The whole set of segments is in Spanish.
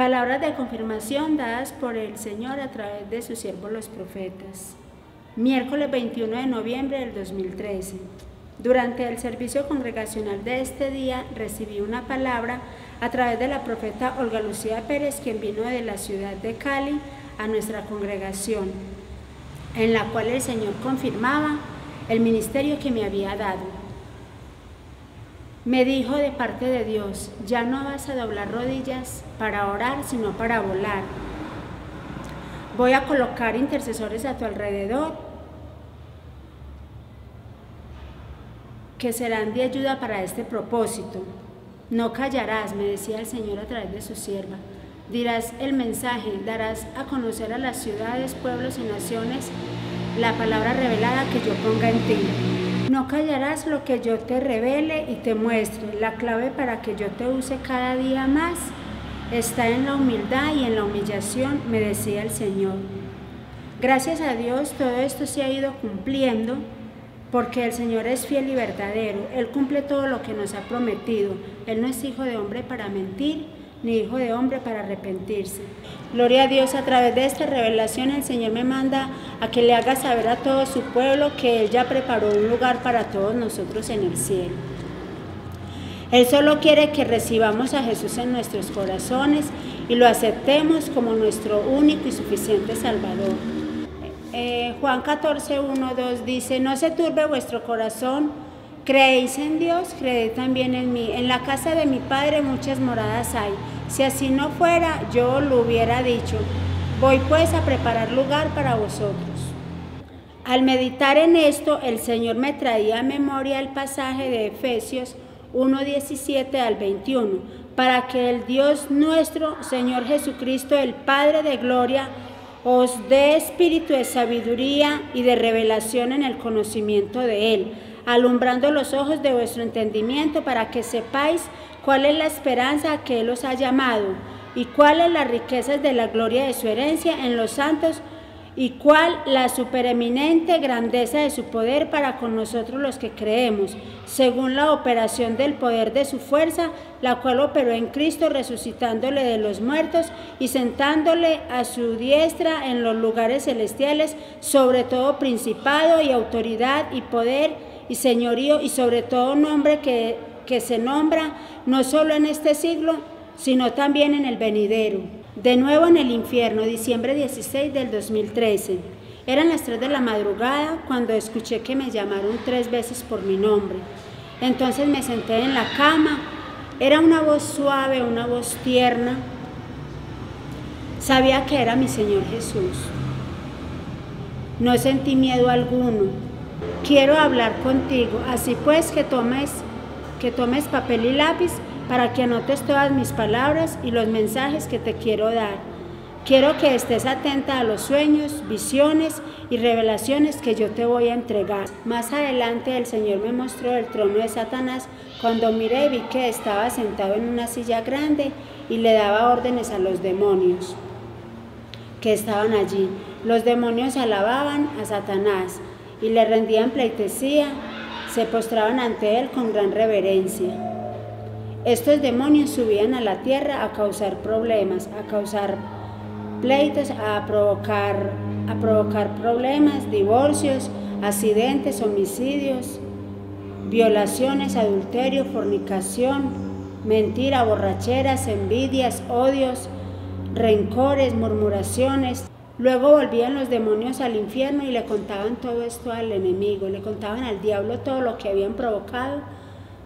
Palabras de confirmación dadas por el Señor a través de sus siervos los profetas. Miércoles 21 de noviembre del 2013. Durante el servicio congregacional de este día recibí una palabra a través de la profeta Olga Lucía Pérez, quien vino de la ciudad de Cali a nuestra congregación, en la cual el Señor confirmaba el ministerio que me había dado. Me dijo de parte de Dios: ya no vas a doblar rodillas para orar, sino para volar. Voy a colocar intercesores a tu alrededor que serán de ayuda para este propósito. No callarás, me decía el Señor a través de su sierva. Dirás el mensaje, darás a conocer a las ciudades, pueblos y naciones la palabra revelada que yo ponga en ti. No callarás lo que yo te revele y te muestre. La clave para que yo te use cada día más está en la humildad y en la humillación, me decía el Señor. Gracias a Dios todo esto se ha ido cumpliendo, porque el Señor es fiel y verdadero. Él cumple todo lo que nos ha prometido. Él no es hijo de hombre para mentir, ni hijo de hombre para arrepentirse. Gloria a Dios, a través de esta revelación el Señor me manda a que le haga saber a todo su pueblo que Él ya preparó un lugar para todos nosotros en el cielo. Él solo quiere que recibamos a Jesús en nuestros corazones y lo aceptemos como nuestro único y suficiente Salvador. Juan 14, 1, 2 dice: no se turbe vuestro corazón, creéis en Dios, creed también en mí. En la casa de mi Padre muchas moradas hay. Si así no fuera, yo lo hubiera dicho. Voy pues a preparar lugar para vosotros. Al meditar en esto, el Señor me traía a memoria el pasaje de Efesios 1, 17 al 21, para que el Dios nuestro, Señor Jesucristo, el Padre de gloria, os dé espíritu de sabiduría y de revelación en el conocimiento de Él, alumbrando los ojos de vuestro entendimiento, para que sepáis cuál es la esperanza a que Él os ha llamado, y cuáles las riquezas de la gloria de su herencia en los santos, y cuál la supereminente grandeza de su poder para con nosotros los que creemos, según la operación del poder de su fuerza, la cual operó en Cristo, resucitándole de los muertos y sentándole a su diestra en los lugares celestiales, sobre todo principado y autoridad y poder y señorío, y sobre todo nombre que se nombra no solo en este siglo, sino también en el venidero. De nuevo en el infierno, diciembre 16 del 2013. Eran las 3 de la madrugada cuando escuché que me llamaron 3 veces por mi nombre. Entonces me senté en la cama. Era una voz suave, una voz tierna. Sabía que era mi Señor Jesús. No sentí miedo alguno. Quiero hablar contigo, así pues que tomes papel y lápiz para que anotes todas mis palabras y los mensajes que te quiero dar. Quiero que estés atenta a los sueños, visiones y revelaciones que yo te voy a entregar. Más adelante el Señor me mostró el trono de Satanás. Cuando miré, vi que estaba sentado en una silla grande y le daba órdenes a los demonios que estaban allí. Los demonios alababan a Satanás y le rendían pleitesía, se postraban ante él con gran reverencia. Estos demonios subían a la tierra a causar problemas, a causar pleitos, a provocar problemas, divorcios, accidentes, homicidios, violaciones, adulterio, fornicación, mentira, borracheras, envidias, odios, rencores, murmuraciones. Luego volvían los demonios al infierno y le contaban todo esto al enemigo, le contaban al diablo todo lo que habían provocado,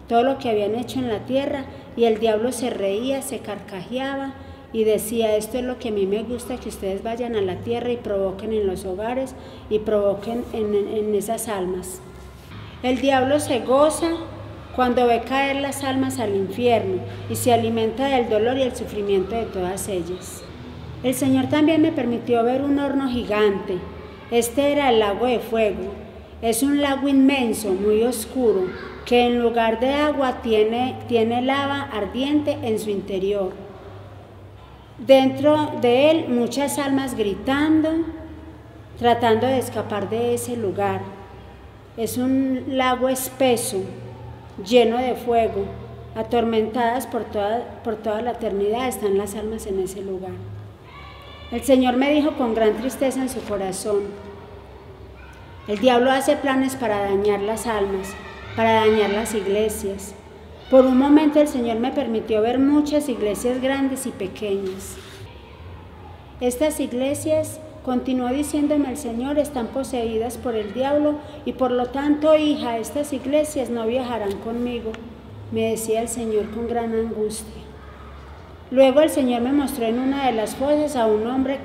todo lo que habían hecho en la tierra, y el diablo se reía, se carcajeaba y decía: esto es lo que a mí me gusta, que ustedes vayan a la tierra y provoquen en los hogares y provoquen en esas almas. El diablo se goza cuando ve caer las almas al infierno y se alimenta del dolor y el sufrimiento de todas ellas. El Señor también me permitió ver un horno gigante. Este era el lago de fuego. Es un lago inmenso, muy oscuro, que en lugar de agua tiene lava ardiente en su interior. Dentro de él muchas almas gritando, tratando de escapar de ese lugar. Es un lago espeso, lleno de fuego, atormentadas por toda la eternidad, están las almas en ese lugar. El Señor me dijo con gran tristeza en su corazón: el diablo hace planes para dañar las almas, para dañar las iglesias. Por un momento el Señor me permitió ver muchas iglesias grandes y pequeñas. Estas iglesias, continuó diciéndome el Señor, están poseídas por el diablo y por lo tanto, hija, estas iglesias no viajarán conmigo, me decía el Señor con gran angustia. Luego el Señor me mostró en una de las fosas a un hombre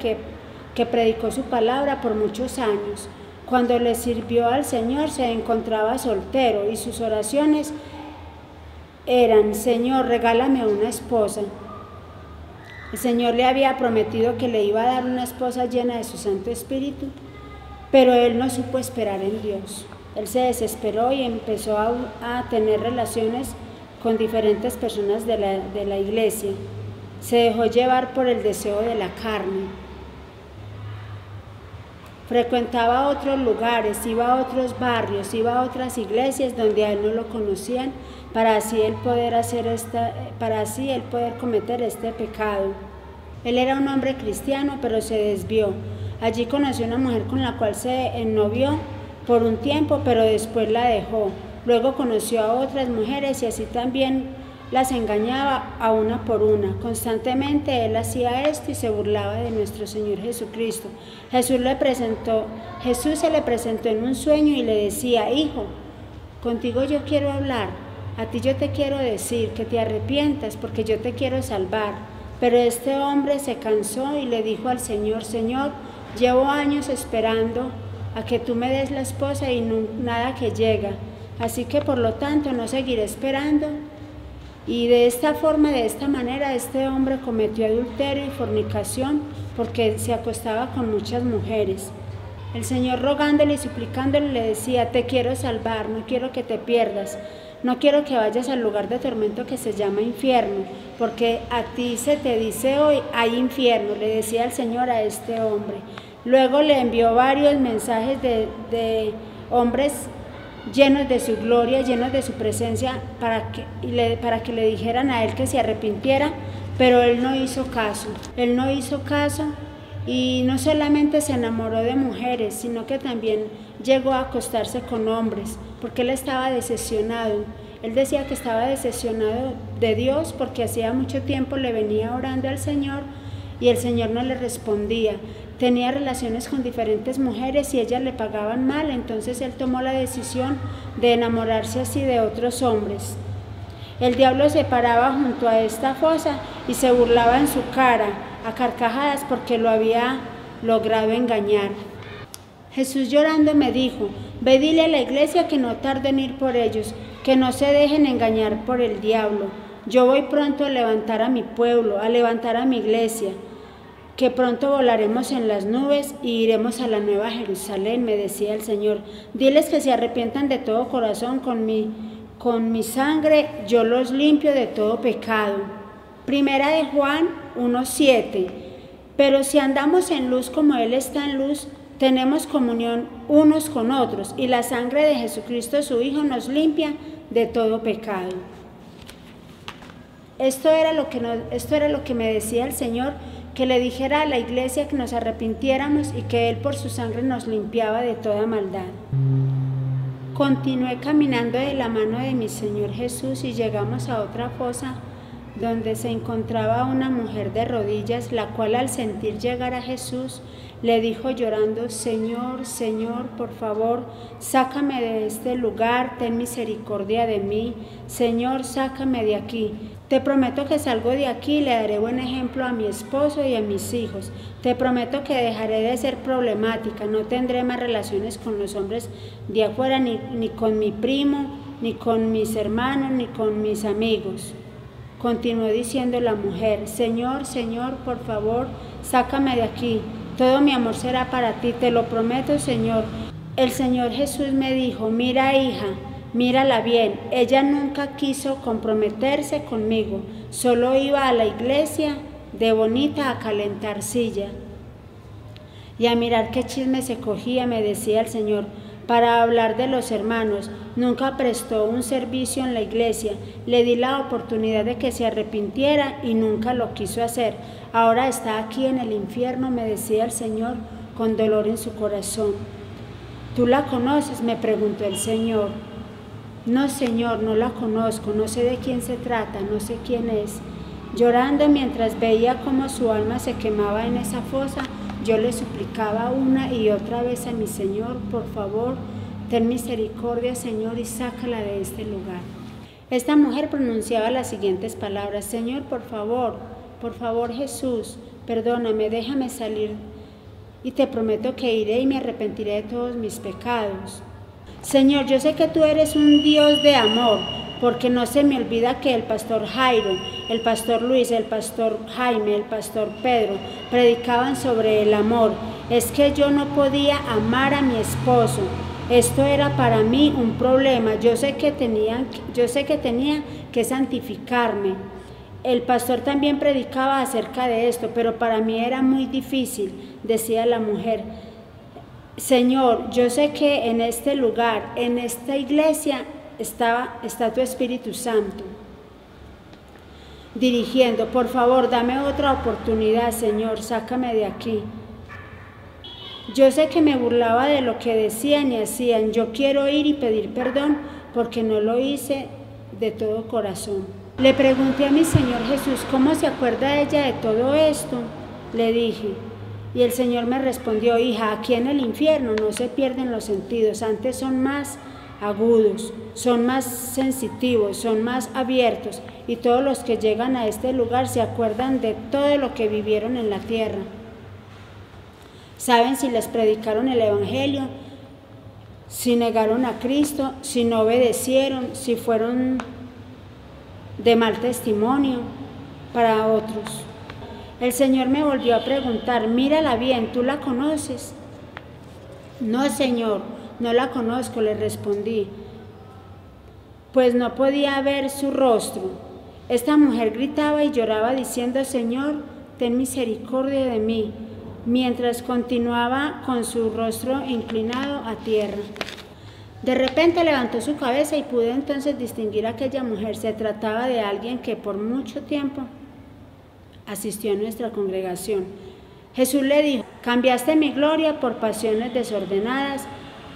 que predicó su palabra por muchos años. Cuando le sirvió al Señor se encontraba soltero y sus oraciones eran: Señor, regálame una esposa. El Señor le había prometido que le iba a dar una esposa llena de su Santo Espíritu, pero él no supo esperar en Dios. Él se desesperó y empezó a tener relaciones con diferentes personas de la iglesia. Se dejó llevar por el deseo de la carne. Frecuentaba otros lugares, iba a otros barrios, iba a otras iglesias donde a él no lo conocían, para así él poder cometer este pecado. Él era un hombre cristiano, pero se desvió. Allí conoció una mujer con la cual se ennovió por un tiempo, pero después la dejó. Luego conoció a otras mujeres y así también las engañaba a una por una. Constantemente él hacía esto y se burlaba de nuestro Señor Jesucristo. Jesús se le presentó en un sueño y le decía: hijo, contigo yo quiero hablar, a ti yo te quiero decir que te arrepientas porque yo te quiero salvar. Pero este hombre se cansó y le dijo al Señor: Señor, llevo años esperando a que tú me des la esposa y nada que llega, así que por lo tanto no seguiré esperando. Y de esta manera, este hombre cometió adulterio y fornicación porque se acostaba con muchas mujeres. El Señor, rogándole y suplicándole, le decía: te quiero salvar, no quiero que te pierdas, no quiero que vayas al lugar de tormento que se llama infierno, porque a ti se te dice hoy hay infierno, le decía el Señor a este hombre. Luego le envió varios mensajes de hombres llenos de su gloria, llenos de su presencia, para que le dijeran a él que se arrepintiera, pero él no hizo caso. Él no hizo caso y no solamente se enamoró de mujeres, sino que también llegó a acostarse con hombres, porque él estaba decepcionado. Él decía que estaba decepcionado de Dios porque hacía mucho tiempo le venía orando al Señor y el Señor no le respondía. Tenía relaciones con diferentes mujeres y ellas le pagaban mal, entonces él tomó la decisión de enamorarse así de otros hombres. El diablo se paraba junto a esta fosa y se burlaba en su cara, a carcajadas, porque lo había logrado engañar. Jesús llorando me dijo: ve, dile a la iglesia que no tarde en ir por ellos, que no se dejen engañar por el diablo. Yo voy pronto a levantar a mi pueblo, a levantar a mi iglesia, que pronto volaremos en las nubes y iremos a la nueva Jerusalén, me decía el Señor. Diles que se arrepientan de todo corazón, con mi sangre yo los limpio de todo pecado. Primera de Juan 1:7. Pero si andamos en luz como Él está en luz, tenemos comunión unos con otros, y la sangre de Jesucristo su Hijo nos limpia de todo pecado. Esto era lo que me decía el Señor, que le dijera a la iglesia que nos arrepintiéramos y que Él por su sangre nos limpiaba de toda maldad. Continué caminando de la mano de mi Señor Jesús y llegamos a otra fosa donde se encontraba una mujer de rodillas, la cual al sentir llegar a Jesús le dijo llorando: Señor, Señor, por favor, sácame de este lugar, ten misericordia de mí. Señor, sácame de aquí. Te prometo que salgo de aquí y le daré buen ejemplo a mi esposo y a mis hijos. Te prometo que dejaré de ser problemática, no tendré más relaciones con los hombres de afuera, ni con mi primo, ni con mis hermanos, ni con mis amigos. Continuó diciendo la mujer: Señor, Señor, por favor, sácame de aquí. Todo mi amor será para ti, te lo prometo, Señor. El Señor Jesús me dijo: mira, hija, mírala bien. Ella nunca quiso comprometerse conmigo, solo iba a la iglesia de bonita a calentar silla y a mirar qué chisme se cogía, me decía el Señor. para hablar de los hermanos. Nunca prestó un servicio en la iglesia. Le di la oportunidad de que se arrepintiera y nunca lo quiso hacer. Ahora está aquí en el infierno, me decía el Señor con dolor en su corazón. ¿Tú la conoces?, me preguntó el Señor. No, Señor, no la conozco, no sé de quién se trata, no sé quién es. Llorando mientras veía cómo su alma se quemaba en esa fosa, yo le suplicaba una y otra vez a mi Señor, por favor, ten misericordia, Señor, y sácala de este lugar. Esta mujer pronunciaba las siguientes palabras: Señor, por favor, Jesús, perdóname, déjame salir y te prometo que iré y me arrepentiré de todos mis pecados. Señor, yo sé que tú eres un Dios de amor, porque no se me olvida que el pastor Jairo, el pastor Luis, el pastor Jaime, el pastor Pedro predicaban sobre el amor. Es que yo no podía amar a mi esposo. Esto era para mí un problema. Yo sé que tenía que santificarme. El pastor también predicaba acerca de esto, pero para mí era muy difícil, decía la mujer. Señor, yo sé que en este lugar, en esta iglesia, está tu Espíritu Santo dirigiendo. Por favor, dame otra oportunidad, Señor, sácame de aquí. Yo sé que me burlaba de lo que decían y hacían. Yo quiero ir y pedir perdón porque no lo hice de todo corazón. Le pregunté a mi Señor Jesús, ¿cómo se acuerda ella de todo esto? Le dije, y el Señor me respondió: hija, aquí en el infierno no se pierden los sentidos, antes son más agudos, son más sensitivos, son más abiertos, y todos los que llegan a este lugar se acuerdan de todo lo que vivieron en la tierra. Saben si les predicaron el Evangelio, si negaron a Cristo, si no obedecieron, si fueron de mal testimonio para otros. El Señor me volvió a preguntar: mírala bien, ¿tú la conoces? No, Señor, no la conozco, le respondí, pues no podía ver su rostro. Esta mujer gritaba y lloraba diciendo: Señor, ten misericordia de mí, mientras continuaba con su rostro inclinado a tierra. De repente levantó su cabeza y pude entonces distinguir a aquella mujer. Se trataba de alguien que por mucho tiempo asistió a nuestra congregación. Jesús le dijo: cambiaste mi gloria por pasiones desordenadas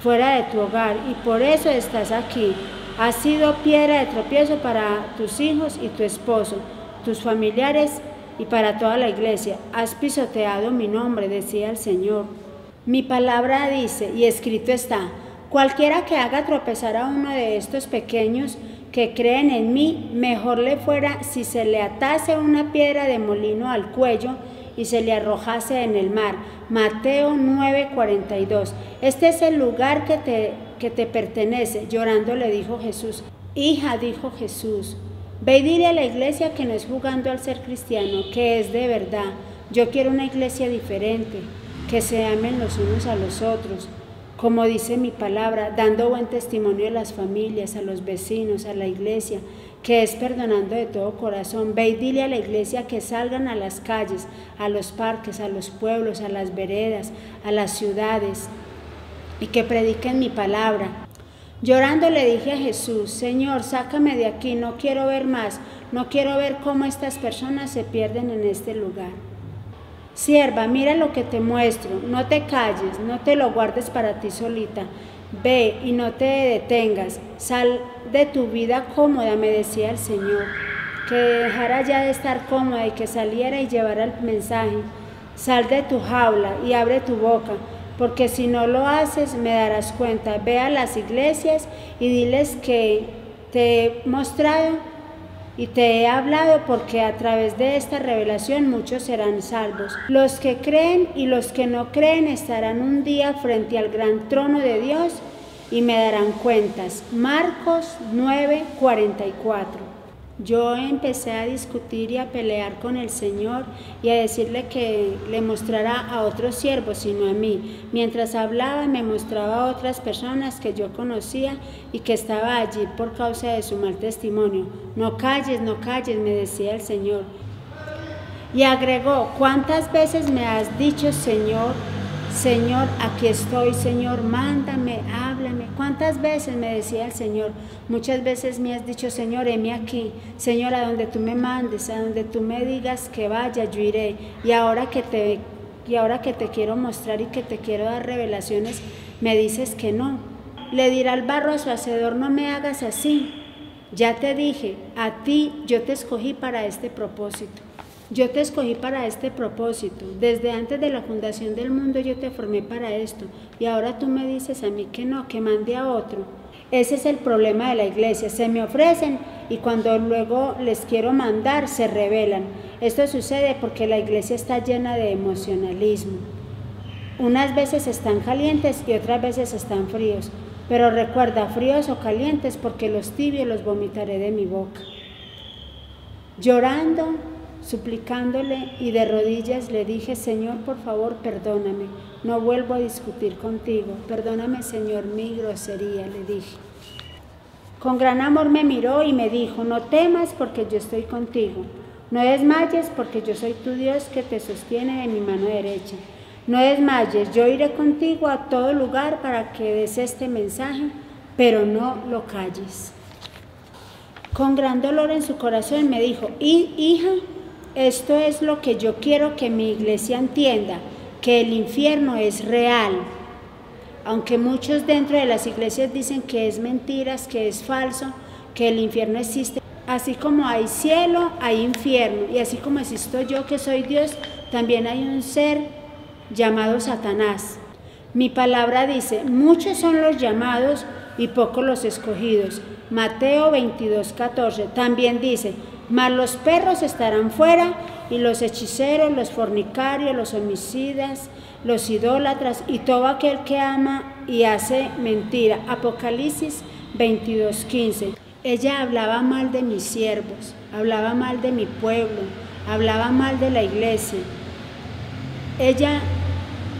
fuera de tu hogar y por eso estás aquí. Has sido piedra de tropiezo para tus hijos y tu esposo, tus familiares y para toda la iglesia. Has pisoteado mi nombre, decía el Señor. Mi palabra dice, y escrito está: cualquiera que haga tropezar a uno de estos pequeños que creen en mí, mejor le fuera si se le atase una piedra de molino al cuello y se le arrojase en el mar. Mateo 9:42. Este es el lugar que te pertenece. Llorando le dijo Jesús. Hija, dijo Jesús, ve y dile a la iglesia que no es jugando al ser cristiano, que es de verdad. Yo quiero una iglesia diferente, que se amen los unos a los otros, como dice mi palabra, dando buen testimonio a las familias, a los vecinos, a la iglesia, que es perdonando de todo corazón. Ve y dile a la iglesia que salgan a las calles, a los parques, a los pueblos, a las veredas, a las ciudades, y que prediquen mi palabra. Llorando le dije a Jesús: Señor, sácame de aquí, no quiero ver más, no quiero ver cómo estas personas se pierden en este lugar. Sierva, mira lo que te muestro, no te calles, no te lo guardes para ti solita. Ve y no te detengas, sal de tu vida cómoda, me decía el Señor, que dejara ya de estar cómoda y que saliera y llevara el mensaje. Sal de tu jaula y abre tu boca, porque si no lo haces me darás cuenta. Ve a las iglesias y diles que te he mostrado y te he hablado, porque a través de esta revelación muchos serán salvos. Los que creen y los que no creen estarán un día frente al gran trono de Dios y me darán cuentas. Marcos 9:44. Yo empecé a discutir y a pelear con el Señor y a decirle que le mostrara a otros siervos, sino a mí. Mientras hablaba me mostraba a otras personas que yo conocía y que estaba allí por causa de su mal testimonio. No calles, me decía el Señor. Y agregó: ¿cuántas veces me has dicho, Señor, Señor? Aquí estoy, Señor, mándame, háblame. llamarme. ¿Cuántas veces me decía el Señor? Muchas veces me has dicho, Señor, heme aquí. Señor, a donde tú me mandes, a donde tú me digas que vaya, yo iré. Y ahora que te quiero mostrar y que te quiero dar revelaciones, me dices que no. Le dirá el barro a su hacedor, no me hagas así. Ya te dije, a ti yo te escogí para este propósito. Yo te escogí para este propósito. Desde antes de la fundación del mundo yo te formé para esto. Y ahora tú me dices a mí que no, que mande a otro. Ese es el problema de la iglesia. Se me ofrecen y cuando luego les quiero mandar se rebelan. Esto sucede porque la iglesia está llena de emocionalismo. Unas veces están calientes y otras veces están fríos. Pero recuerda, fríos o calientes, porque los tibios los vomitaré de mi boca. Llorando, suplicándole y de rodillas le dije, Señor, por favor, perdóname, no vuelvo a discutir contigo. Perdóname, Señor, mi grosería, le dije. Con gran amor me miró y me dijo, no temas porque yo estoy contigo. No desmayes porque yo soy tu Dios que te sostiene de mi mano derecha. No desmayes, yo iré contigo a todo lugar para que des este mensaje, pero no lo calles. Con gran dolor en su corazón me dijo, hija, esto es lo que yo quiero que mi iglesia entienda, que el infierno es real. Aunque muchos dentro de las iglesias dicen que es mentiras, que es falso, que el infierno existe. Así como hay cielo, hay infierno, y así como existo yo que soy Dios, también hay un ser llamado Satanás. Mi palabra dice, muchos son los llamados y pocos los escogidos. Mateo 22:14. También dice, mas los perros estarán fuera, y los hechiceros, los fornicarios, los homicidas, los idólatras, y todo aquel que ama y hace mentira. Apocalipsis 22:15. Ella hablaba mal de mis siervos, hablaba mal de mi pueblo, hablaba mal de la iglesia. Ella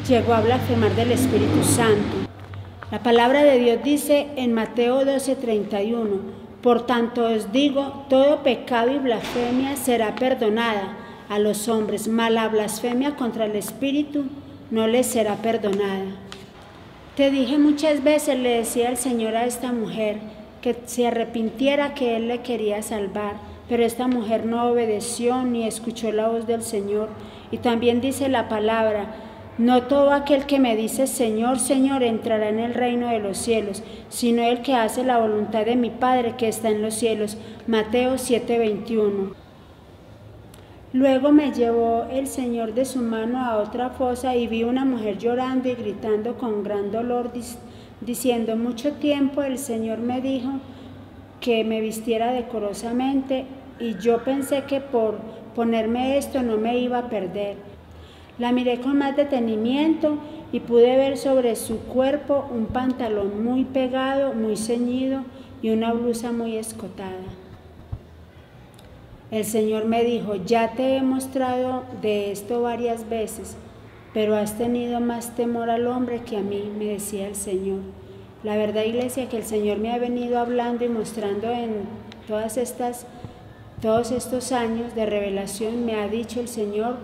llegó a blasfemar del Espíritu Santo. La palabra de Dios dice en Mateo 12:31, por tanto os digo, todo pecado y blasfemia será perdonada a los hombres, mas la blasfemia contra el Espíritu no les será perdonada. Te dije muchas veces, le decía el Señor a esta mujer, que se arrepintiera, que Él le quería salvar, pero esta mujer no obedeció ni escuchó la voz del Señor. Y también dice la palabra, no todo aquel que me dice Señor, Señor entrará en el reino de los cielos, sino el que hace la voluntad de mi Padre que está en los cielos. Mateo 7:21. Luego me llevó el Señor de su mano a otra fosa y vi una mujer llorando y gritando con gran dolor, diciendo, mucho tiempo el Señor me dijo que me vistiera decorosamente y yo pensé que por ponerme esto no me iba a perder. La miré con más detenimiento y pude ver sobre su cuerpo un pantalón muy pegado, muy ceñido y una blusa muy escotada. El Señor me dijo, ya te he mostrado de esto varias veces, pero has tenido más temor al hombre que a mí, me decía el Señor. La verdad, iglesia, que el Señor me ha venido hablando y mostrando en todos estos años de revelación, me ha dicho el Señor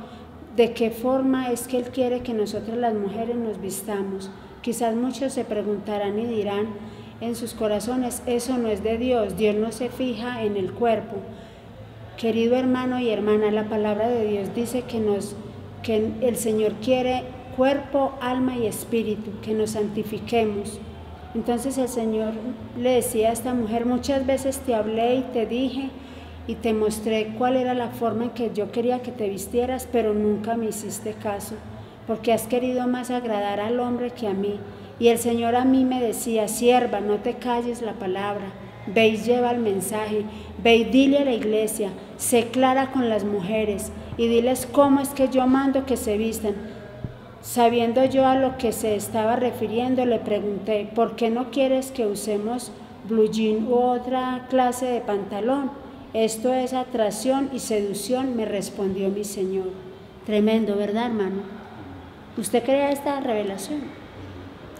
de qué forma es que Él quiere que nosotras las mujeres nos vistamos. Quizás muchos se preguntarán y dirán en sus corazones, eso no es de Dios, Dios no se fija en el cuerpo. Querido hermano y hermana, la palabra de Dios dice que el Señor quiere cuerpo, alma y espíritu, que nos santifiquemos. Entonces el Señor le decía a esta mujer, muchas veces te hablé y te dije y te mostré cuál era la forma en que yo quería que te vistieras, pero nunca me hiciste caso, porque has querido más agradar al hombre que a mí. Y el Señor a mí me decía, sierva, no te calles la palabra, ve y lleva el mensaje, ve y dile a la iglesia, sé clara con las mujeres y diles cómo es que yo mando que se vistan. Sabiendo yo a lo que se estaba refiriendo, le pregunté, ¿por qué no quieres que usemos blue jean u otra clase de pantalón? Esto es atracción y seducción, me respondió mi Señor. Tremendo, ¿verdad, hermano? ¿Usted cree esta revelación?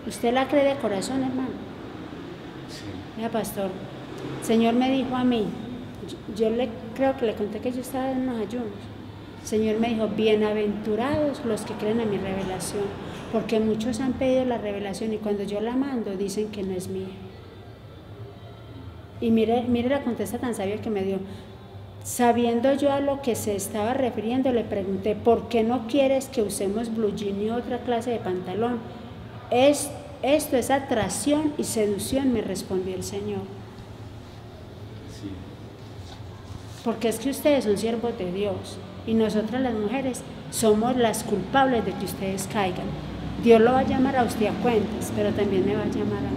¿Usted la cree de corazón, hermano? Sí. Mira, pastor, el Señor me dijo a mí, yo creo que le conté que yo estaba en unos ayunos. El Señor me dijo, bienaventurados los que creen en mi revelación, porque muchos han pedido la revelación y cuando yo la mando dicen que no es mía. Y mire la contesta tan sabia que me dio. Sabiendo yo a lo que se estaba refiriendo, le pregunté, ¿por qué no quieres que usemos blue jean y otra clase de pantalón? Esto es atracción y seducción, me respondió el Señor. Sí. Porque es que ustedes son siervos de Dios y nosotras las mujeres somos las culpables de que ustedes caigan. Dios lo va a llamar a usted a cuentas, pero también me va a llamar a mí.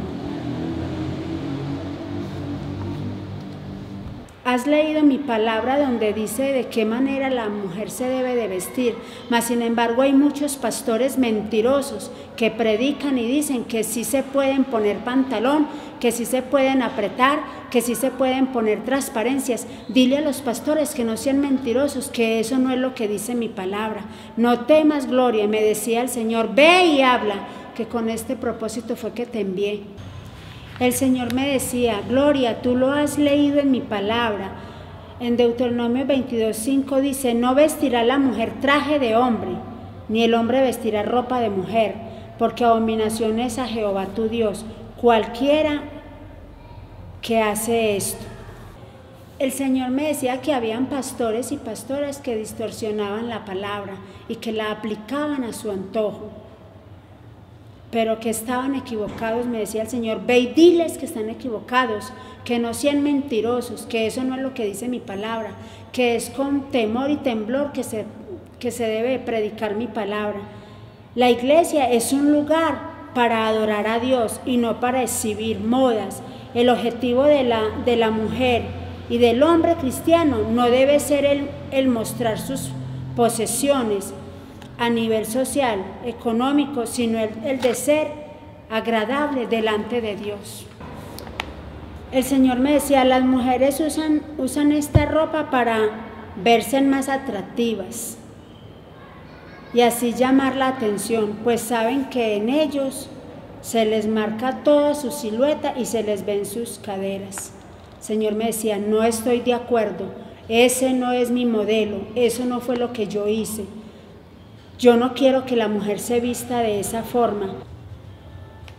Has leído mi palabra donde dice de qué manera la mujer se debe de vestir, mas sin embargo hay muchos pastores mentirosos que predican y dicen que sí se pueden poner pantalón, que sí se pueden apretar, que sí se pueden poner transparencias. Dile a los pastores que no sean mentirosos, que eso no es lo que dice mi palabra. No temas, Gloria, me decía el Señor, ve y habla, que con este propósito fue que te envié. El Señor me decía, Gloria, tú lo has leído en mi palabra. En Deuteronomio 22:5 dice, no vestirá la mujer traje de hombre, ni el hombre vestirá ropa de mujer, porque abominación es a Jehová tu Dios, cualquiera que hace esto. El Señor me decía que habían pastores y pastoras que distorsionaban la palabra y que la aplicaban a su antojo, pero que estaban equivocados. Me decía el Señor, ve y diles que están equivocados, que no sean mentirosos, que eso no es lo que dice mi palabra, que es con temor y temblor que se debe predicar mi palabra. La iglesia es un lugar para adorar a Dios y no para exhibir modas. El objetivo de la mujer y del hombre cristiano no debe ser el mostrar sus posesiones a nivel social, económico, sino el de ser agradable delante de Dios. El Señor me decía, las mujeres usan esta ropa para verse más atractivas y así llamar la atención, pues saben que en ellos se les marca toda su silueta y se les ven sus caderas. El Señor me decía, no estoy de acuerdo, ese no es mi modelo, eso no fue lo que yo hice. Yo no quiero que la mujer se vista de esa forma.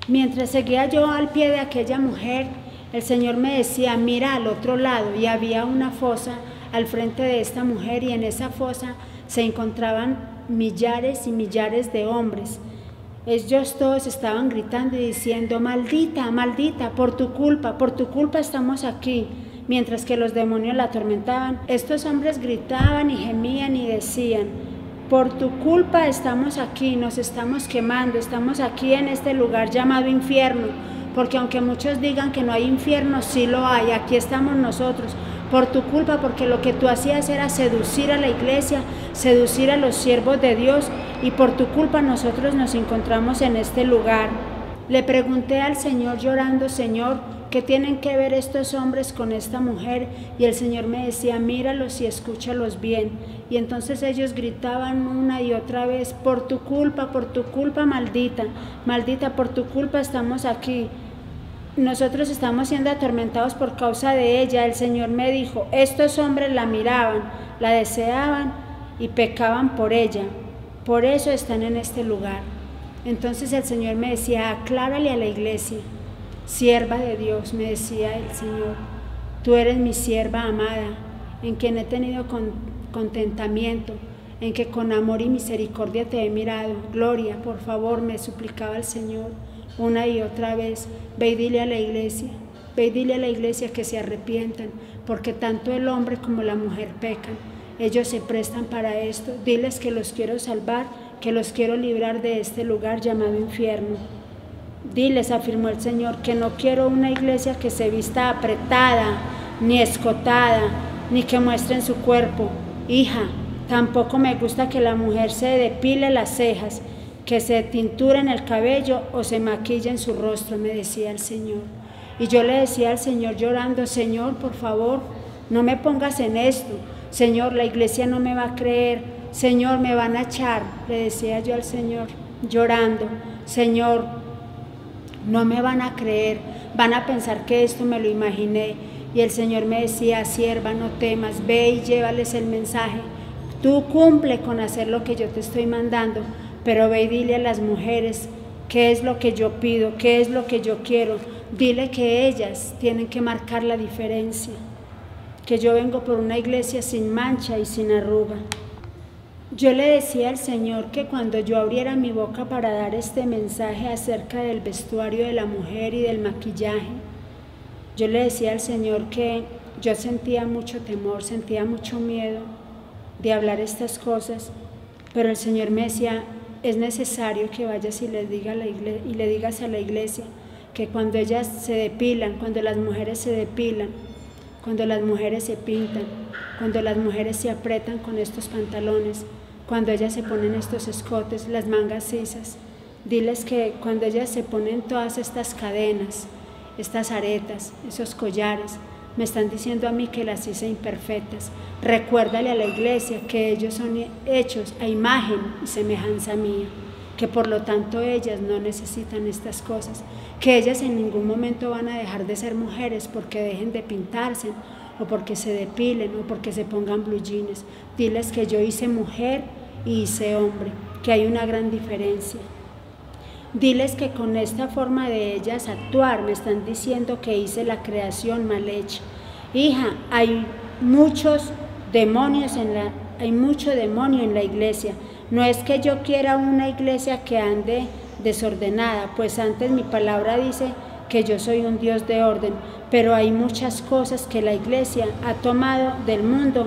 Mientras seguía yo al pie de aquella mujer, el Señor me decía, mira al otro lado, y había una fosa al frente de esta mujer, y en esa fosa se encontraban millares y millares de hombres. Ellos todos estaban gritando y diciendo, maldita, maldita, por tu culpa estamos aquí. Mientras que los demonios la atormentaban, estos hombres gritaban y gemían y decían, por tu culpa estamos aquí, nos estamos quemando, estamos aquí en este lugar llamado infierno, porque aunque muchos digan que no hay infierno, sí lo hay, aquí estamos nosotros, por tu culpa, porque lo que tú hacías era seducir a la iglesia, seducir a los siervos de Dios, y por tu culpa nosotros nos encontramos en este lugar. Le pregunté al Señor llorando, Señor, ¿qué tienen que ver estos hombres con esta mujer? Y el Señor me decía, míralos y escúchalos bien. Y entonces ellos gritaban una y otra vez, por tu culpa, maldita, maldita, por tu culpa estamos aquí. Nosotros estamos siendo atormentados por causa de ella. El Señor me dijo, estos hombres la miraban, la deseaban y pecaban por ella. Por eso están en este lugar. Entonces el Señor me decía, aclárale a la iglesia, sierva de Dios, me decía el Señor, tú eres mi sierva amada, en quien he tenido contentamiento, en que con amor y misericordia te he mirado. Gloria, por favor, me suplicaba el Señor una y otra vez, ve y dile a la iglesia, ve y dile a la iglesia que se arrepientan, porque tanto el hombre como la mujer pecan. Ellos se prestan para esto. Diles que los quiero salvar, que los quiero librar de este lugar llamado infierno. Diles, afirmó el Señor, que no quiero una iglesia que se vista apretada, ni escotada, ni que muestren su cuerpo. Hija, tampoco me gusta que la mujer se depile las cejas, que se tinture en el cabello o se maquille en su rostro, me decía el Señor. Y yo le decía al Señor llorando, Señor, por favor, no me pongas en esto. Señor, la iglesia no me va a creer. Señor, me van a echar. Le decía yo al Señor llorando, Señor, no me van a creer, van a pensar que esto me lo imaginé. Y el Señor me decía, sierva, no temas, ve y llévales el mensaje. Tú cumple con hacer lo que yo te estoy mandando, pero ve y dile a las mujeres qué es lo que yo pido, qué es lo que yo quiero. Dile que ellas tienen que marcar la diferencia, que yo vengo por una iglesia sin mancha y sin arruga. Yo le decía al Señor que cuando yo abriera mi boca para dar este mensaje acerca del vestuario de la mujer y del maquillaje, yo le decía al Señor que yo sentía mucho temor, sentía mucho miedo de hablar estas cosas, pero el Señor me decía, es necesario que vayas y le digas a la iglesia que cuando ellas se depilan, cuando las mujeres se depilan, cuando las mujeres se pintan, cuando las mujeres se aprietan con estos pantalones, cuando ellas se ponen estos escotes, las mangas sisas, diles que cuando ellas se ponen todas estas cadenas, estas aretas, esos collares, me están diciendo a mí que las hice imperfectas. Recuérdale a la iglesia que ellos son hechos a imagen y semejanza mía, que por lo tanto ellas no necesitan estas cosas, que ellas en ningún momento van a dejar de ser mujeres porque dejen de pintarse o porque se depilen o porque se pongan blue jeans. Diles que yo hice mujer y hice hombre, que hay una gran diferencia. Diles que con esta forma de ellas actuar me están diciendo que hice la creación mal hecha. Hija, hay mucho demonio en la iglesia. No es que yo quiera una iglesia que ande desordenada, pues antes mi palabra dice que yo soy un Dios de orden, pero hay muchas cosas que la iglesia ha tomado del mundo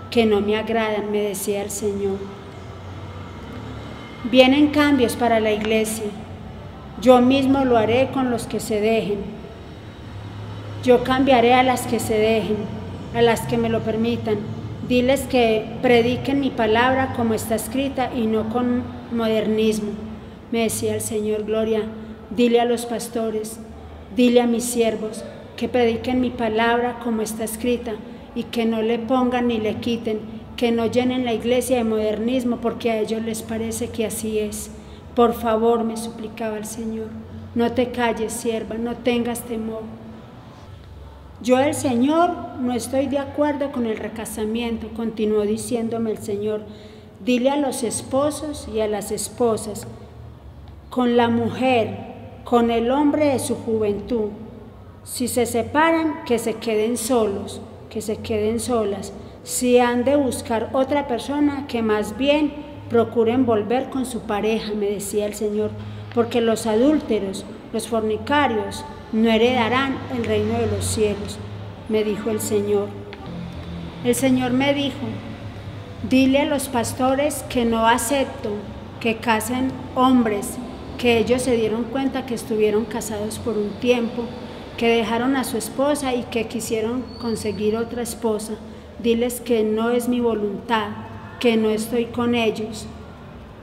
que no me agradan, me decía el Señor. Vienen cambios para la iglesia. Yo mismo lo haré con los que se dejen. Yo cambiaré a las que se dejen, a las que me lo permitan. Diles que prediquen mi palabra como está escrita y no con modernismo. Me decía el Señor, Gloria, dile a los pastores, dile a mis siervos que prediquen mi palabra como está escrita y que no le pongan ni le quiten, que no llenen la iglesia de modernismo porque a ellos les parece que así es. Por favor, me suplicaba el Señor, no te calles, sierva, no tengas temor. Yo, el Señor, no estoy de acuerdo con el recasamiento, continuó diciéndome el Señor. Dile a los esposos y a las esposas, con la mujer, con el hombre de su juventud, si se separan, que se queden solos, que se queden solas. Si han de buscar otra persona, que más bien procuren volver con su pareja, me decía el Señor, porque los adúlteros, los fornicarios, no heredarán el reino de los cielos, me dijo el Señor. El Señor me dijo, dile a los pastores que no acepto que casen hombres, que ellos se dieron cuenta que estuvieron casados por un tiempo, que dejaron a su esposa y que quisieron conseguir otra esposa. Diles que no es mi voluntad, que no estoy con ellos.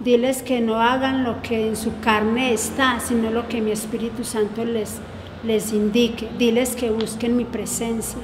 Diles que no hagan lo que en su carne está, sino lo que mi Espíritu Santo les indique. Diles que busquen mi presencia.